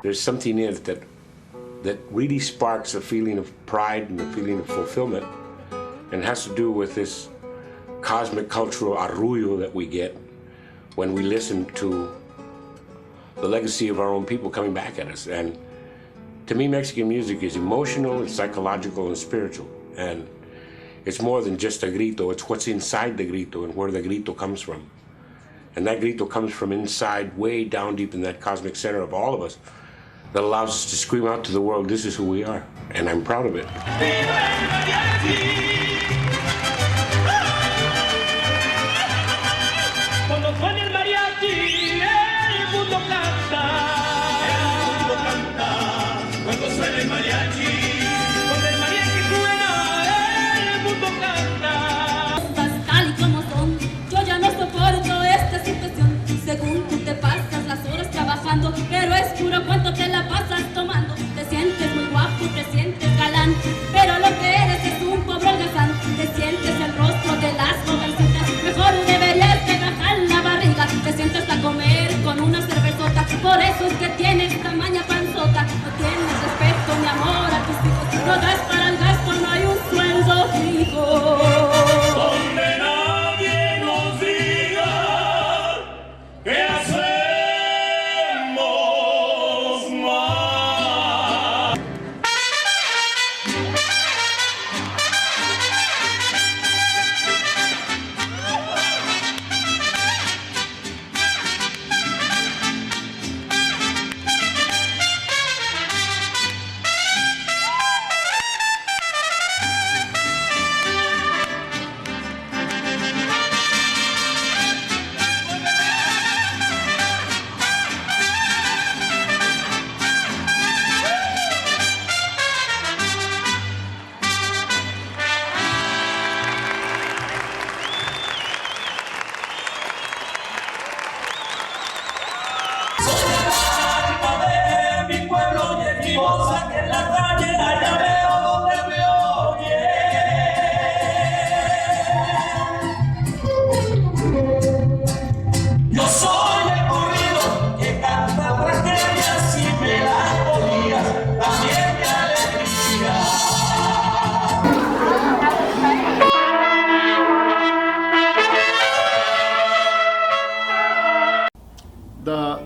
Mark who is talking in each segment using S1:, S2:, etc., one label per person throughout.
S1: There's something in it that really sparks a feeling of pride and a feeling of fulfillment, and has to do with this cosmic cultural arrullo that we get when we listen to the legacy of our own people coming back at us. And to me, Mexican music is emotional, it's psychological, and spiritual. And it's more than just a grito, it's what's inside the grito and where the grito comes from. And that grito comes from inside, way down deep in that cosmic center of all of us, that allows us to scream out to the world, this is who we are, and I'm proud of it.
S2: Cuando suena el mariachi, el mundo canta. El mundo canta. Cuando suena el mariachi. Cuando el mariachi suena, el mundo canta.
S3: Tal y como son, yo ya no soporto esta situación. Según tú te pasas las horas trabajando, pero es puro cuento que la pasas tomando. Te sientes muy guapo, te sientes galán, pero lo que eres es un pobre holgazán. Te sientes el rostro de las jovencitas, mejor deberías de bajar la barriga. Te sientes a comer con una cervezota, por eso es que tienes tamaña panzota. No tienes respeto ni amor a tus hijos, no das para el gasto, no hay un sueldo fijo.
S2: Donde nadie nos diga qué hacemos mal.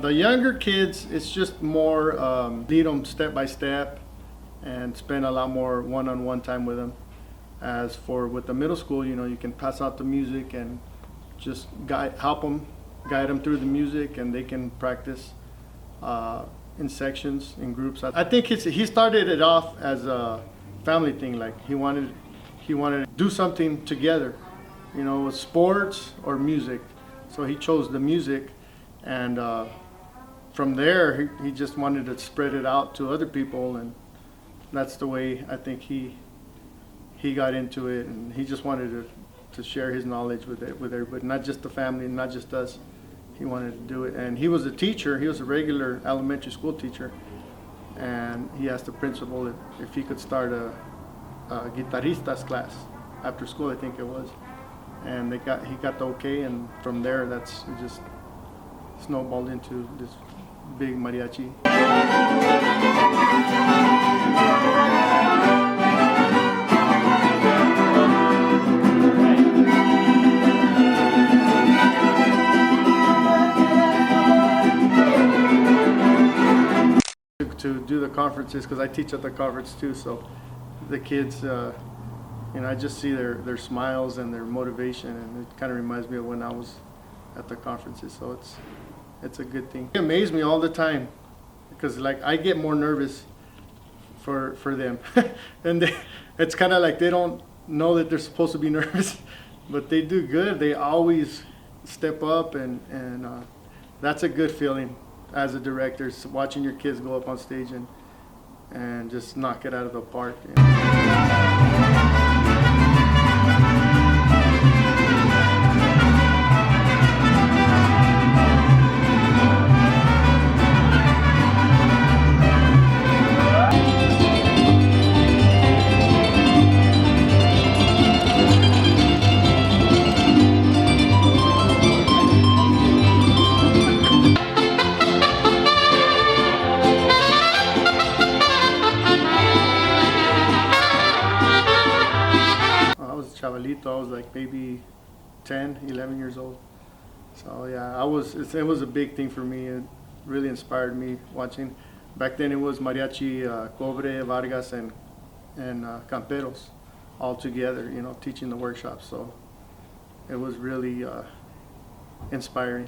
S4: The younger kids, it's just more lead them step by step and spend a lot more one-on-one time with them. As for with the middle school, you know, you can pass out the music and just help them, guide them through the music, and they can practice in sections, in groups. I think he started it off as a family thing. Like he wanted to do something together, you know, with sports or music. So he chose the music, and from there he just wanted to spread it out to other people, and that's the way I think he got into it, and he just wanted to share his knowledge with everybody, not just the family, not just us. He wanted to do it, and he was a teacher. He was a regular elementary school teacher, and he asked the principal if he could start a guitarristas class after school, I think it was, and he got the okay, and from there it just snowballed into this big mariachi. To do the conferences, because I teach at the conference too, so the kids, you know, I just see their smiles and their motivation, and it kind of reminds me of when I was at the conferences, so it's a good thing. It amazes me all the time, because like I get more nervous for them, and it's kind of like they don't know that they're supposed to be nervous, but they do good. They always step up, and that's a good feeling as a director, watching your kids go up on stage and just knock it out of the park. You know? chavalito. I was like maybe 10, 11 years old. So yeah, it was a big thing for me. It really inspired me watching. Back then it was Mariachi, Cobre, Vargas, and Camperos all together, you know, teaching the workshops. So it was really inspiring.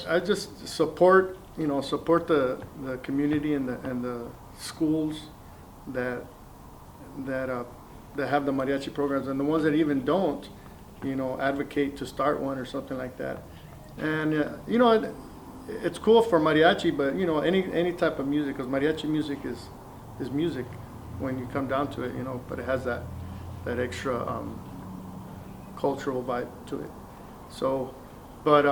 S4: I just support the community and the schools that have the mariachi programs, and the ones that even don't, you know, advocate to start one or something like that. And you know, it's cool for mariachi, but you know, any type of music, because mariachi music is music when you come down to it, you know, but it has that extra cultural vibe to it. So, but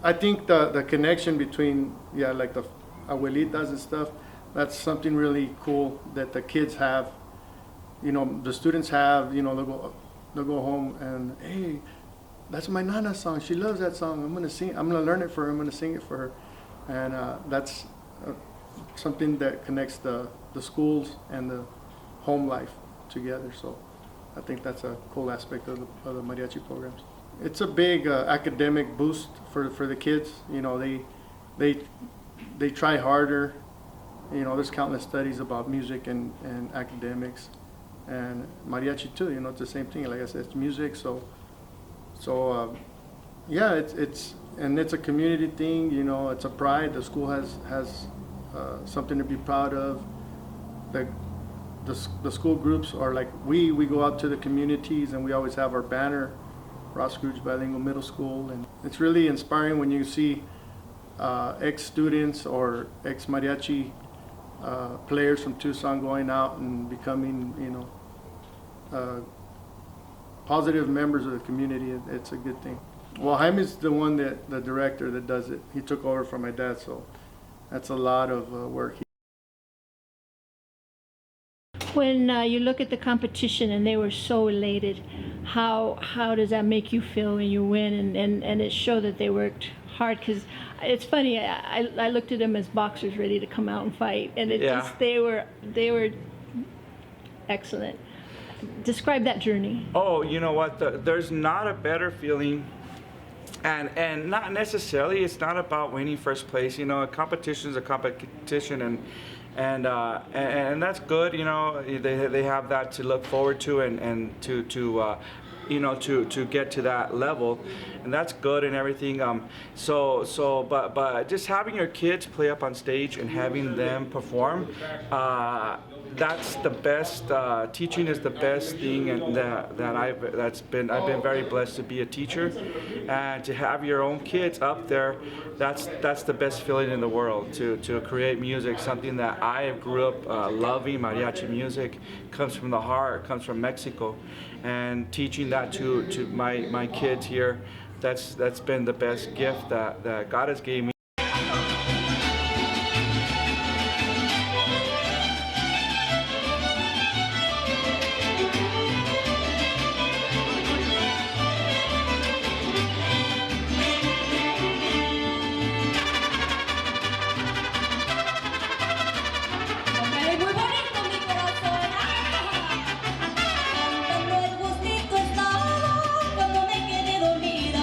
S4: I think the connection between, like the abuelitas and stuff, that's something really cool that the kids have, you know, the students have, you know, they'll go home and, hey, that's my Nana song. She loves that song. I'm gonna learn it for her. I'm gonna sing it for her. And that's something that connects the schools and the home life together. So I think that's a cool aspect of the mariachi programs. It's a big academic boost for the kids. You know, they try harder. You know, there's countless studies about music and academics, and mariachi too. You know, it's the same thing. Like I said, it's music. So yeah, it's a community thing. You know, it's a pride. The school has something to be proud of. The school groups are like we go out to the communities, and we always have our banner, Ross Scrooge Bilingual Middle School, and it's really inspiring when you see ex-students or ex-mariachi players from Tucson going out and becoming, you know, positive members of the community. It's a good thing. Well, Jaime's the director that does it. He took over from my dad, so that's a lot of work.
S5: When you look at the competition and they were so elated, how does that make you feel when you win and it showed that they worked hard? Because it's funny, I looked at them as boxers ready to come out and fight, and they were excellent. Describe that journey.
S6: Oh, you know what? There's not a better feeling, and not necessarily. It's not about winning first place. You know, a competition is a competition, and that's good. You know, they have that to look forward to and to you know, to get to that level, and that's good and everything. But just having your kids play up on stage and having them perform, that's the best. Teaching is the best thing, and I've been very blessed to be a teacher, and to have your own kids up there. That's the best feeling in the world. To create music, something that I grew up loving. Mariachi music comes from the heart, comes from Mexico, and teaching that to my kids here, that's been the best gift that God has gave me.
S3: Cuando me quedé dormida,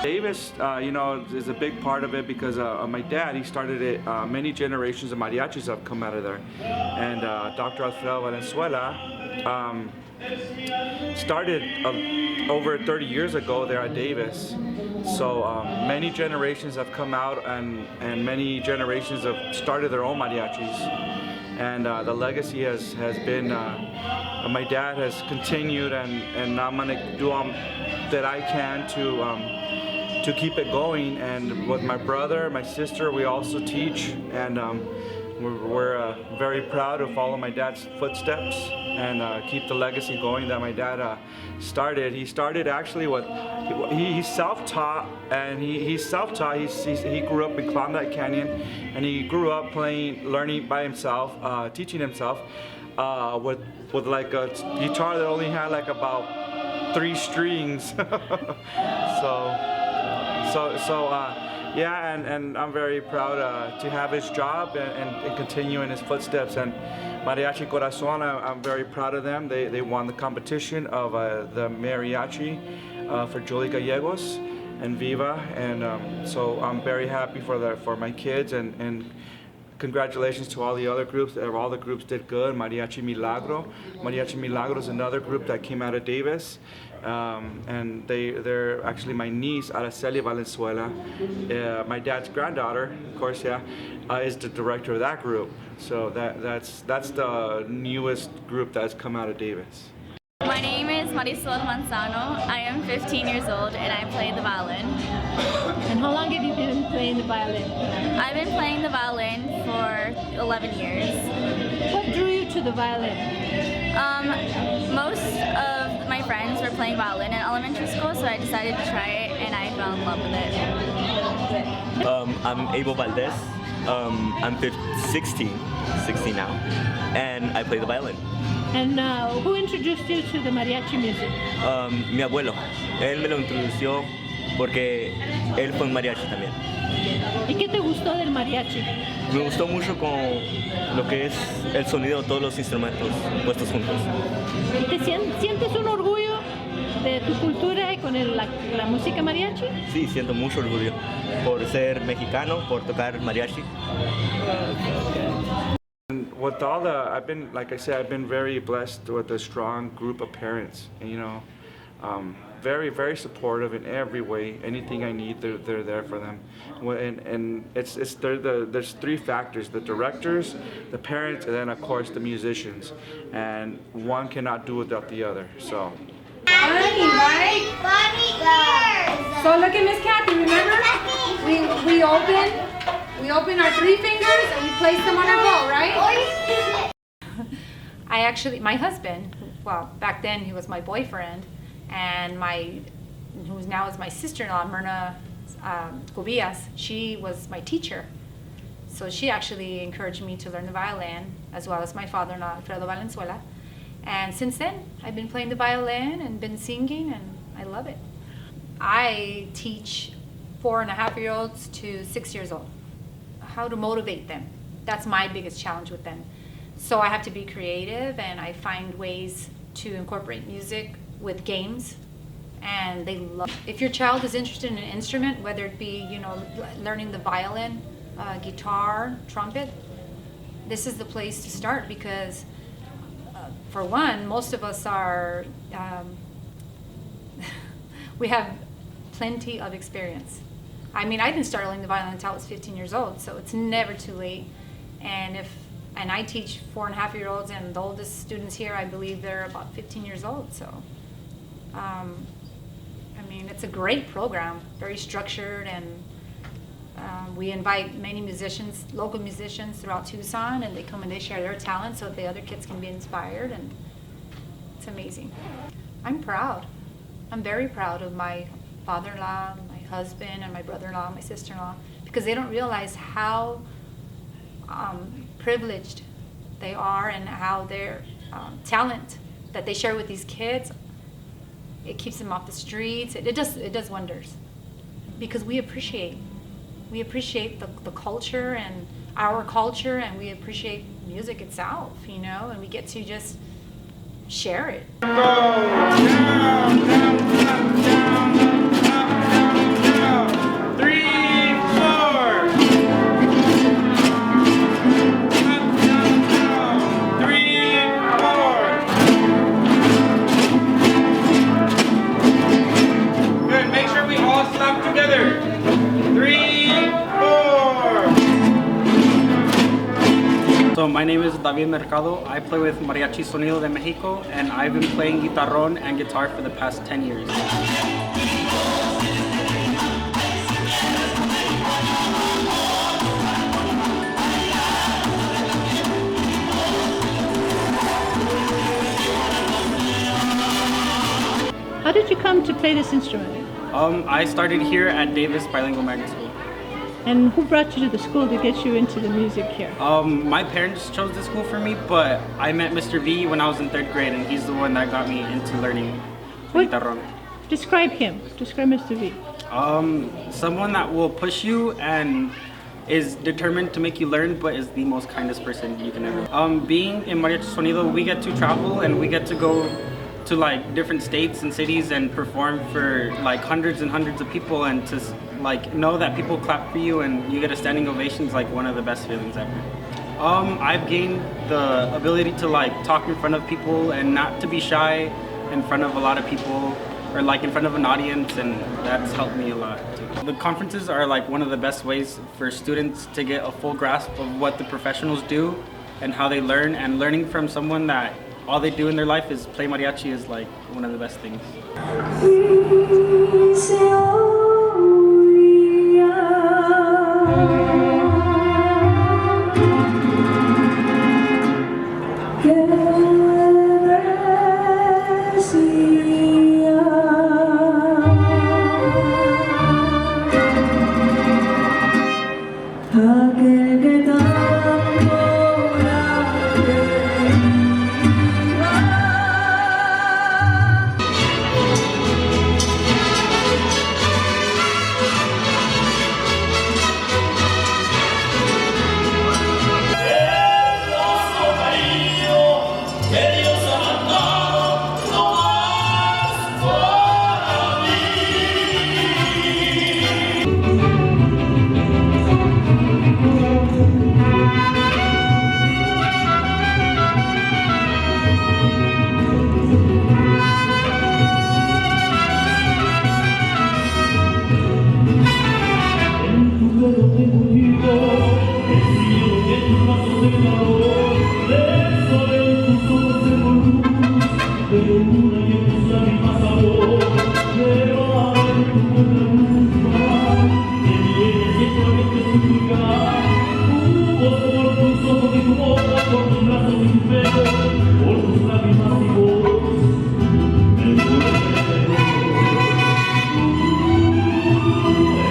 S6: Davis, is a big part of it because my dad, he started it. Many generations of mariachis have come out of there. And Dr. Alfredo Valenzuela started over 30 years ago there at Davis. So many generations have come out and many generations have started their own mariachis. And the legacy has been, my dad has continued, and I'm going to do all that I can to keep it going. And with my brother, my sister, we also teach, and we're very proud to follow my dad's footsteps and keep the legacy going that my dad started. He started actually with, he's self-taught, and he's self-taught. He grew up in Klondike Canyon, and he grew up learning by himself, teaching himself with like a guitar that only had like about 3 strings. Yeah, and I'm very proud to have his job and continue in his footsteps. And Mariachi Corazon, I'm very proud of them. They won the competition of the mariachi for Julie Gallegos and Viva, and so I'm very happy for my kids, and congratulations to all the other groups. All the groups did good. Mariachi Milagro. Mariachi Milagro is another group that came out of Davis. And they're actually my niece, Araceli Valenzuela, my dad's granddaughter, of course, is the director of that group. So that's the newest group that's come out of Davis.
S7: My name is Marisol Manzano. I am 15 years old and I play the violin.
S5: And how long have you been playing the violin?
S7: I've been playing the violin for 11 years.
S5: What drew you to the violin?
S7: Most of my friends were playing violin in elementary school, so I decided to try it and I fell in love with it.
S8: I'm Abel Valdez. I'm 16 now, and I play the violin.
S5: And who introduced you to the mariachi music?
S8: Mi abuelo. Él me lo introdució porque él fue un mariachi también.
S5: ¿Y qué te gustó del mariachi?
S8: Me gustó mucho con lo que es el sonido de todos los instrumentos puestos juntos.
S5: ¿Y te sientes un orgullo de tu cultura y con la música mariachi?
S8: Sí, siento mucho orgullo por ser mexicano, por tocar mariachi.
S6: With all I've been, like I said, I've been very blessed with a strong group of parents, and very, very supportive in every way. Anything I need, they're there for them. And there's 3 factors: the directors, the parents, and then of course the musicians. And one cannot do without the other. So.
S9: Funny, right? Funny girls. So look at Miss Kathy. Remember, we open our 3 fingers and we place them on our bowl, right? My husband, well, back then he was my boyfriend, and who now is my sister-in-law, Myrna Cubillas, she was my teacher. So she actually encouraged me to learn the violin, as well as my father-in-law, Alfredo Valenzuela. And since then, I've been playing the violin and been singing, and I love it. I teach 4.5-year-olds to 6 years old. How to motivate them. That's my biggest challenge with them. So I have to be creative, and I find ways to incorporate music with games, and they love it. If your child is interested in an instrument, whether it be learning the violin, guitar, trumpet, this is the place to start, because for one, most of us are we have plenty of experience. I mean, I didn't start learning the violin until I was 15 years old, so it's never too late. And I teach 4.5-year-olds, and the oldest students here, I believe they're about 15 years old. So, I mean, it's a great program, very structured, and we invite many musicians, local musicians throughout Tucson, and they come and they share their talent so that the other kids can be inspired, and it's amazing. I'm proud. I'm very proud of my father-in-law, my husband, and my brother-in-law, my sister-in-law, because they don't realize how privileged they are, and how their talent that they share with these kids, it keeps them off the streets. It does wonders, because we appreciate the culture and our culture, and we appreciate music itself, and we get to just share it.
S10: My name is David Mercado. I play with Mariachi Sonido de Mexico, and I've been playing guitarrón and guitar for the past 10 years.
S5: How did you come to play this instrument?
S10: I started here at Davis Bilingual Magnet School.
S5: And who brought you to the school to get you into the music here?
S10: My parents chose the school for me, but I met Mr. V when I was in 3rd grade, and he's the one that got me into learning guitarrón.
S5: Describe him. Describe Mr. V.
S10: Someone that will push you and is determined to make you learn, but is the most kindest person you can ever. Being in Mariachi Sonido, we get to travel and we get to go to like different states and cities and perform for like hundreds and hundreds of people, and to like know that people clap for you and you get a standing ovation is like one of the best feelings ever. I've gained the ability to like talk in front of people and not to be shy in front of a lot of people or like in front of an audience, and that's helped me a lot too. The conferences are like one of the best ways for students to get a full grasp of what the professionals do and how they learn, and learning from someone that all they do in their life is play mariachi is like one of the best things.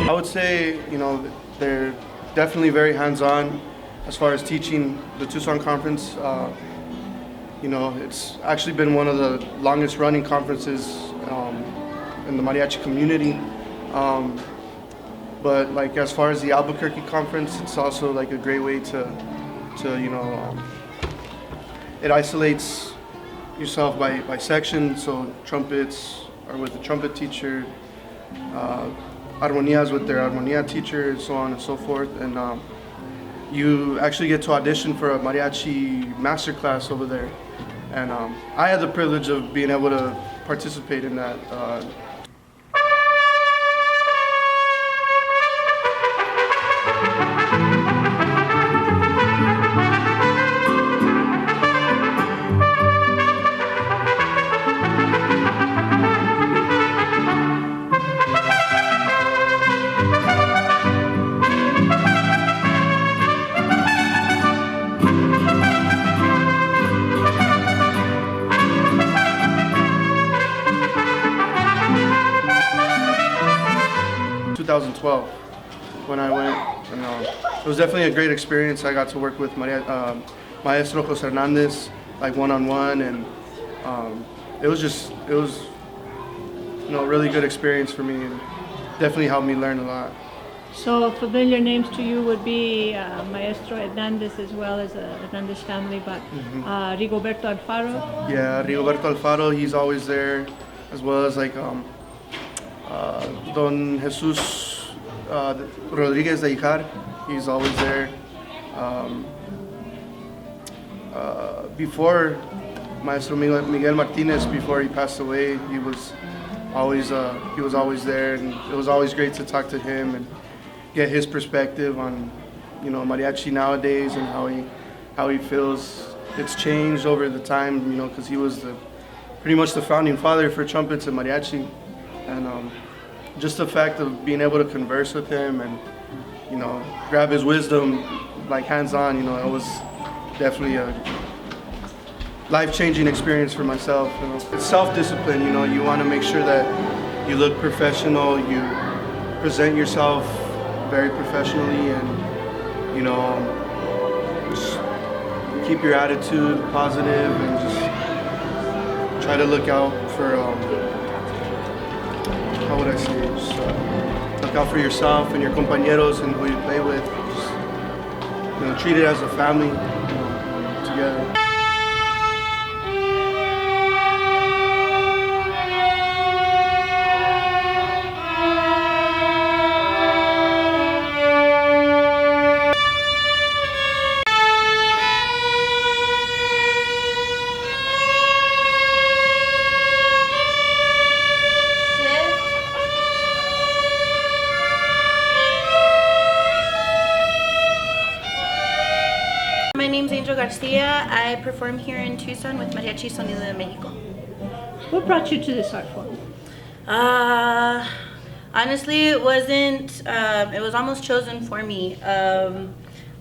S11: I would say, they're definitely very hands-on as far as teaching the Tucson conference. It's actually been one of the longest running conferences in the mariachi community. But like as far as the Albuquerque conference, it's also like a great way to it isolates yourself by section. So trumpets are with the trumpet teacher, armonias with their armonia teacher, and so on and so forth. And you actually get to audition for a mariachi masterclass over there. And I had the privilege of being able to participate in that. 2012 when I went, and it was definitely a great experience. I got to work with Maestro Jose Hernandez like one-on-one, and it was a really good experience for me, and definitely helped me learn a lot.
S5: So familiar names to you would be Maestro Hernandez as well as the Hernandez family, but Rigoberto Alfaro?
S11: Yeah, Rigoberto Alfaro, he's always there, as well as like Don Jesus Rodriguez de Ijar, he's always there. Before Maestro Miguel Martinez, before he passed away, he was always there, and it was always great to talk to him and get his perspective on mariachi nowadays and how he how he feels. It's changed over the time, you know, because he was pretty much the founding father for trumpets and mariachi. And just the fact of being able to converse with him and, you know, grab his wisdom like hands-on, you know, it was definitely a life-changing experience for myself. You know. It's self-discipline, you know, you want to make sure that you look professional, you present yourself very professionally, and, you know, just keep your attitude positive and just try to look out for, how would I say, just look out for yourself and your compañeros and who you play with. Just, you know, treat it as a family, you know, together.
S12: I perform here in Tucson with Mariachi Summer de Mexico.
S5: What brought you to this art form?
S12: Honestly, it wasn't, it was almost chosen for me.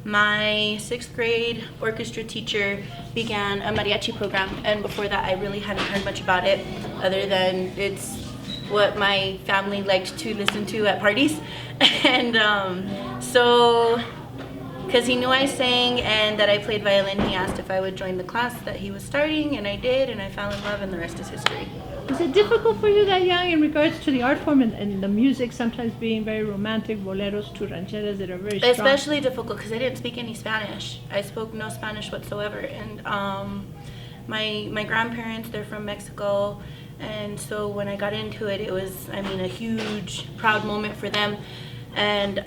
S12: My 6th grade orchestra teacher began a mariachi program, and before that I really hadn't heard much about it other than it's what my family liked to listen to at parties. And so because he knew I sang and that I played violin, he asked if I would join the class that he was starting, and I did, and I fell in love, and the rest is history.
S5: Was it difficult for you that young in regards to the art form and the music sometimes being very romantic, boleros to rancheras that are very strong?
S12: Especially difficult because I didn't speak any Spanish. I spoke no Spanish whatsoever, and my grandparents, they're from Mexico, and so when I got into it, it was, I mean, a huge, proud moment for them. And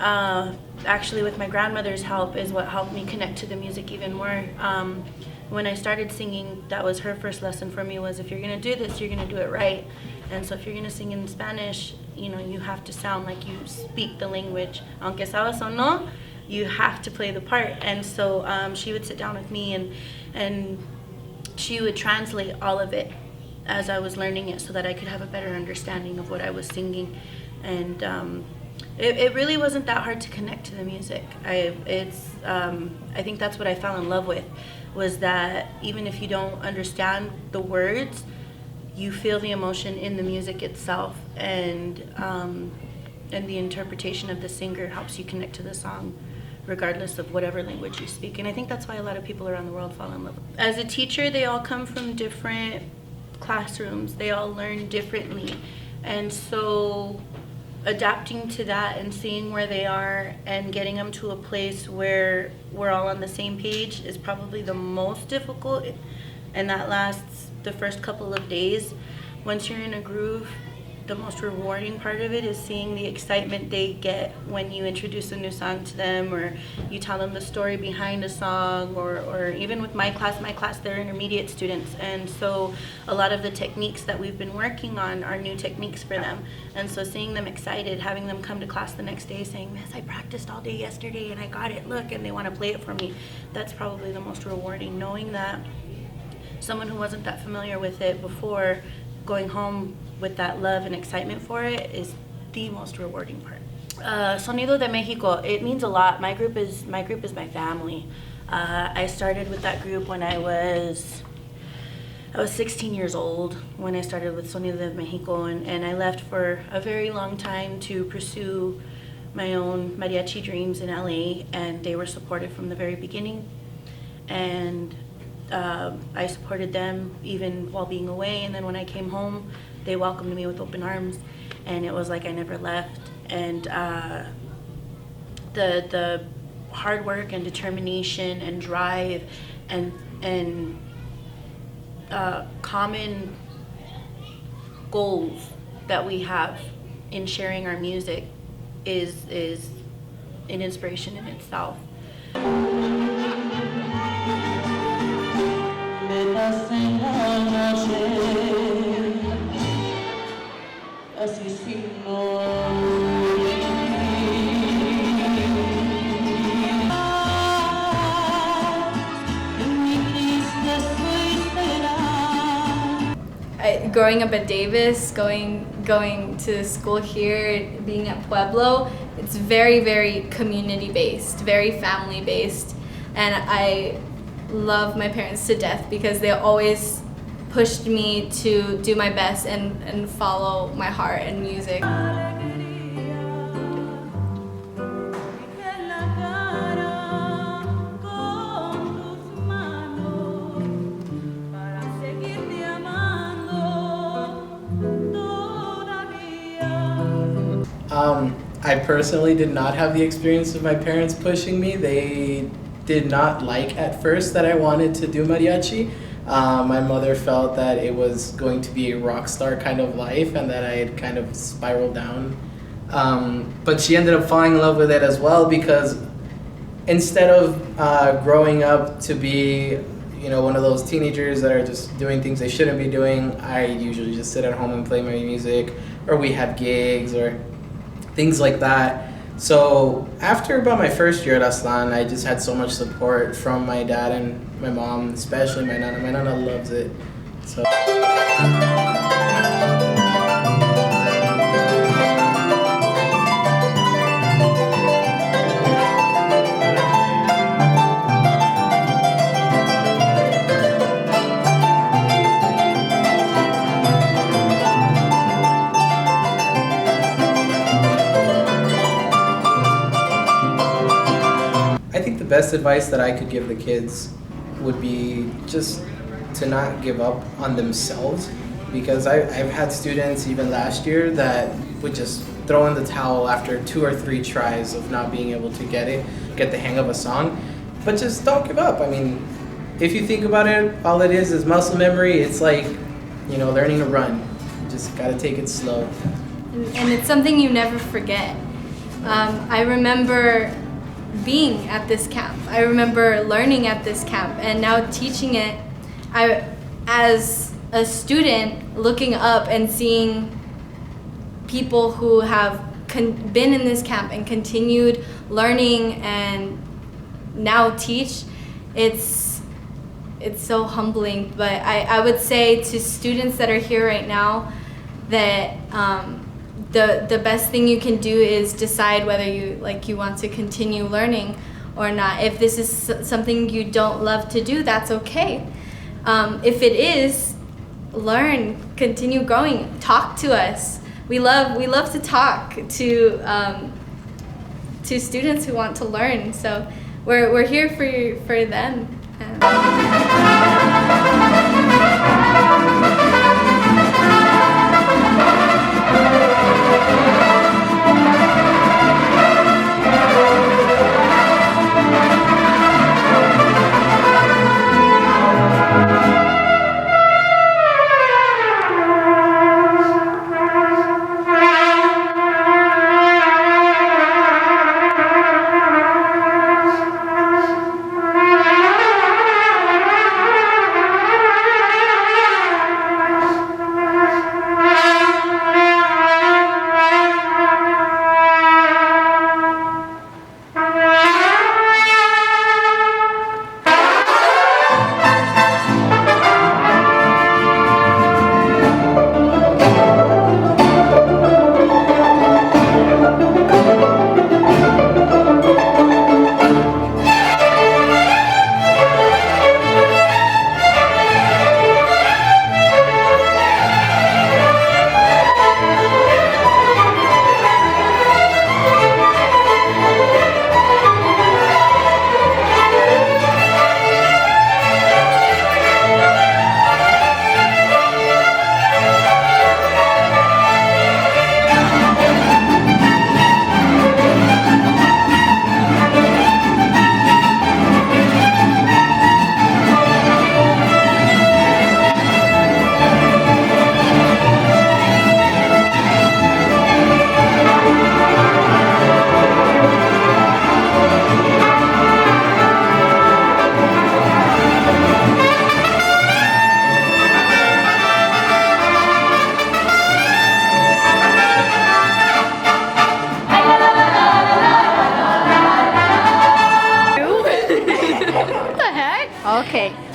S12: actually with my grandmother's help is what helped me connect to the music even more. When I started singing, that was her first lesson for me, was if you're gonna do this, you're gonna do it right. And so if you're gonna sing in Spanish, you know, you have to sound like you speak the language. Aunque sabes o no, you have to play the part. And so she would sit down with me and she would translate all of it as I was learning it so that I could have a better understanding of what I was singing. And it really wasn't that hard to connect to the music. I think that's what I fell in love with, was that even if you don't understand the words, you feel the emotion in the music itself, and the interpretation of the singer helps you connect to the song regardless of whatever language you speak. And I think that's why a lot of people around the world fall in love with it. As a teacher, they all come from different classrooms. They all learn differently. And so adapting to that and seeing where they are and getting them to a place where we're all on the same page is probably the most difficult, and that lasts the first couple of days. Once you're in a groove, the most rewarding part of it is seeing the excitement they get when you introduce a new song to them, or you tell them the story behind a song, or even with my class, they're intermediate students, and so a lot of the techniques that we've been working on are new techniques for them. And so seeing them excited, having them come to class the next day saying, "Miss, I practiced all day yesterday and I got it, look," and they want to play it for me, that's probably the most rewarding. Knowing that someone who wasn't that familiar with it before, going home with that love and excitement for it, is the most rewarding part. Sonido de Mexico, it means a lot. My group is my family. I started with that group when I was 16 years old when I started with Sonido de Mexico, and I left for a very long time to pursue my own mariachi dreams in LA, and they were supportive from the very beginning. And I supported them even while being away, and then when I came home, they welcomed me with open arms, and it was like I never left. And the hard work and determination and drive and common goals that we have in sharing our music is an inspiration in itself.
S7: growing up at Davis, going to school here, being at Pueblo, it's very, very community based, very family based, and I love my parents to death because they always pushed me to do my best and follow my heart and music.
S13: I personally did not have the experience of my parents pushing me. They did not like at first that I wanted to do mariachi. My mother felt that it was going to be a rock star kind of life and that I had kind of spiraled down. But she ended up falling in love with it as well because instead of growing up to be, one of those teenagers that are just doing things they shouldn't be doing, I usually just sit at home and play my music, or we have gigs or things like that. So after about my first year at Aslan, I just had so much support from my dad and my mom, especially my nana. My nana loves it. So. The best advice that I could give the kids would be just to not give up on themselves, because I've had students even last year that would just throw in the towel after 2 or 3 tries of not being able to get the hang of a song. But just don't give up. I mean, if you think about it, all it is muscle memory. It's like, learning to run. You just gotta take it slow.
S7: And it's something you never forget. I remember being at this camp. I remember learning at this camp and now teaching it. As a student, looking up and seeing people who have been in this camp and continued learning and now teach, it's so humbling. But I would say to students that are here right now that the best thing you can do is decide whether you want to continue learning or not. If this is something you don't love to do, that's okay. If it is, learn, continue growing, talk to us. We love to talk to students who want to learn. So we're here for them.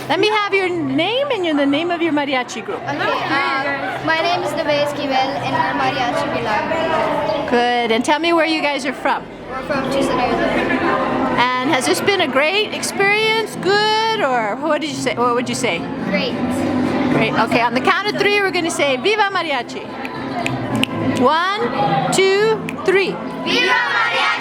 S5: Let me have your name and the name of your mariachi group.
S14: Okay, my name is Neves Kivel and we're Mariachi Bilag.
S5: Good. And tell me where you guys are from.
S14: We're from Tucson, Arizona.
S5: And has this been a great experience? Good? Or what did you say? What would you say?
S14: Great.
S5: Great. Okay, on the count of 3, we're going to say Viva Mariachi. 1, 2, 3.
S14: Viva Mariachi!